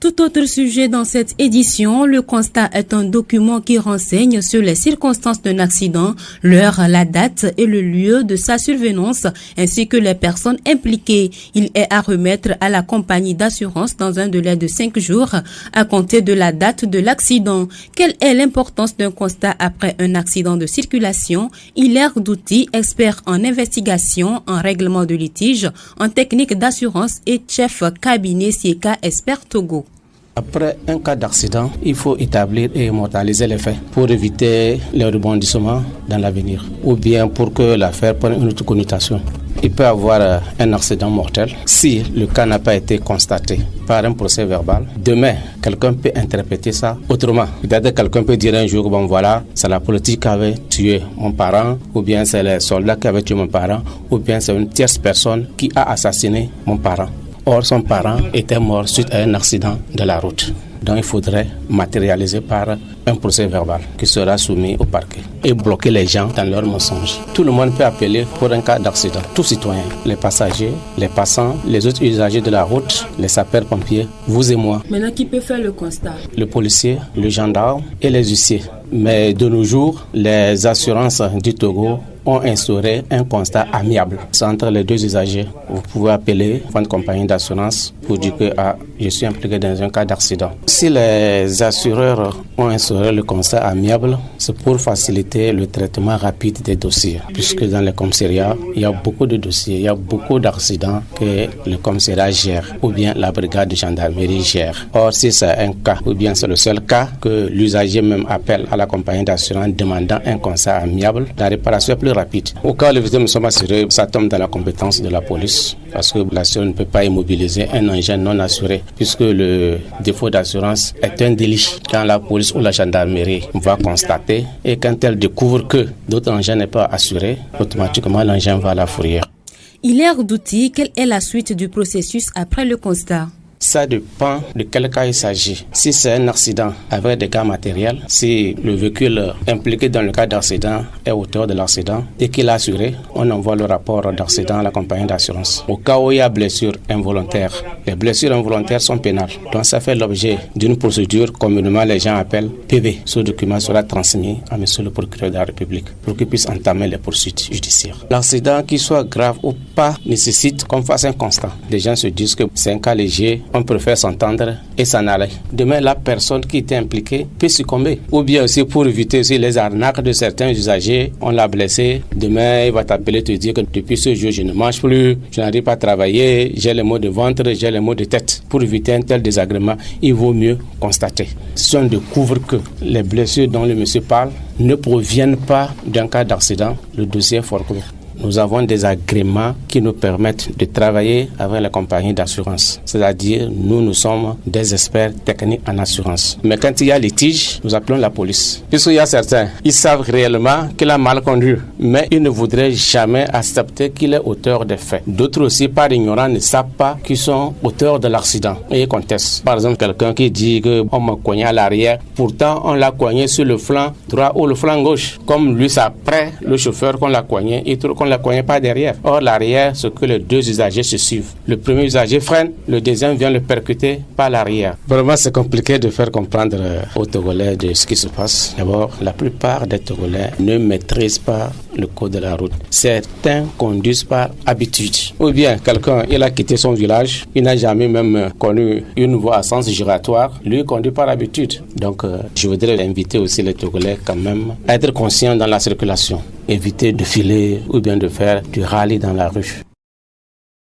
Tout autre sujet dans cette édition, le constat est un document qui renseigne sur les circonstances d'un accident, l'heure, la date et le lieu de sa survenance, ainsi que les personnes impliquées. Il est à remettre à la compagnie d'assurance dans un délai de 5 jours à compter de la date de l'accident. Quelle est l'importance d'un constat après un accident de circulation? Hilaire Douti, expert en investigation, en règlement de litige, en technique d'assurance et chef cabinet Sieka Expert Togo. Après un cas d'accident, il faut établir et immortaliser les faits pour éviter les rebondissements dans l'avenir ou bien pour que l'affaire prenne une autre connotation. Il peut y avoir un accident mortel si le cas n'a pas été constaté par un procès verbal. Demain, quelqu'un peut interpréter ça autrement. Peut-être quelqu'un peut dire un jour, bon voilà, c'est la politique qui avait tué mon parent, ou bien c'est les soldats qui avaient tué mon parent, ou bien c'est une tierce personne qui a assassiné mon parent. Or, son parent était mort suite à un accident de la route. Donc, il faudrait matérialiser par un procès verbal qui sera soumis au parquet et bloquer les gens dans leurs mensonges. Tout le monde peut appeler pour un cas d'accident. Tout citoyen, les passagers, les passants, les autres usagers de la route, les sapeurs-pompiers, vous et moi. Maintenant, qui peut faire le constat? Le policier, le gendarme et les huissiers. Mais de nos jours, les assurances du Togo ont instauré un constat amiable. C'est entre les deux usagers. Vous pouvez appeler votre compagnie d'assurance pour dire que je suis impliqué dans un cas d'accident. Si les assureurs ont instauré le constat amiable, c'est pour faciliter le traitement rapide des dossiers. Puisque dans les commissariats, il y a beaucoup de dossiers, il y a beaucoup d'accidents que le commissariat gère ou bien la brigade de gendarmerie gère. Or, si c'est un cas ou bien c'est le seul cas que l'usager même appelle à la compagnie d'assurance demandant un constat amiable, la réparation est plus rapide. Au cas où les victimes ne sont pas assurées, ça tombe dans la compétence de la police parce que l'assureur ne peut pas immobiliser un engin non assuré puisque le défaut d'assurance est un délit. Quand la police ou la gendarmerie va constater et quand elle découvre que d'autres engins n'est pas assuré, automatiquement l'engin va à la fourrière. Hilaire Douti, quelle est la suite du processus après le constat? Ça dépend de quel cas il s'agit. Si c'est un accident avec des cas matériels, si le véhicule impliqué dans le cas d'accident est auteur de l'accident et qu'il a assuré, on envoie le rapport d'accident à la compagnie d'assurance. Au cas où il y a blessure involontaire, les blessures involontaires sont pénales. Donc ça fait l'objet d'une procédure communément les gens appellent PV. Ce document sera transmis à monsieur le procureur de la République pour qu'il puisse entamer les poursuites judiciaires. L'accident, qu'il soit grave ou pas, nécessite qu'on fasse un constat. Les gens se disent que c'est un cas léger, on préfère s'entendre et s'en aller. Demain, la personne qui était impliquée peut succomber. Ou bien aussi pour éviter aussi les arnaques de certains usagers, on l'a blessé. Demain, il va t'appeler te dire que depuis ce jour, je ne mange plus, je n'arrive pas à travailler, j'ai les maux de ventre, j'ai les maux de tête. Pour éviter un tel désagrément, il vaut mieux constater. Si on découvre que les blessures dont le monsieur parle ne proviennent pas d'un cas d'accident, le dossier est forclos. Nous avons des agréments qui nous permettent de travailler avec la compagnie d'assurance. C'est-à-dire, nous sommes des experts techniques en assurance. Mais quand il y a litige, nous appelons la police. Puisqu'il y a certains, ils savent réellement qu'il a mal conduit, mais ils ne voudraient jamais accepter qu'il est auteur des faits. D'autres aussi, par ignorance, ne savent pas qu'ils sont auteurs de l'accident et ils contestent. Par exemple, quelqu'un qui dit qu'on m'a cogné à l'arrière, pourtant on l'a cogné sur le flanc droit ou le flanc gauche. Comme lui, c'est après le chauffeur qu'on l'a cogné, il trouve qu'on la cogné pas derrière. Or, l'arrière, c'est que les deux usagers se suivent. Le premier usager freine, le deuxième vient le percuter par l'arrière. Vraiment, c'est compliqué de faire comprendre aux Togolais de ce qui se passe. D'abord, la plupart des Togolais ne maîtrisent pas le code de la route. Certains conduisent par habitude. Ou bien, quelqu'un, il a quitté son village, il n'a jamais même connu une voie à sens giratoire. Lui, il conduit par habitude. Donc, je voudrais inviter aussi les Togolais quand même à être conscients dans la circulation. Éviter de filer ou bien de faire du rallye dans la rue.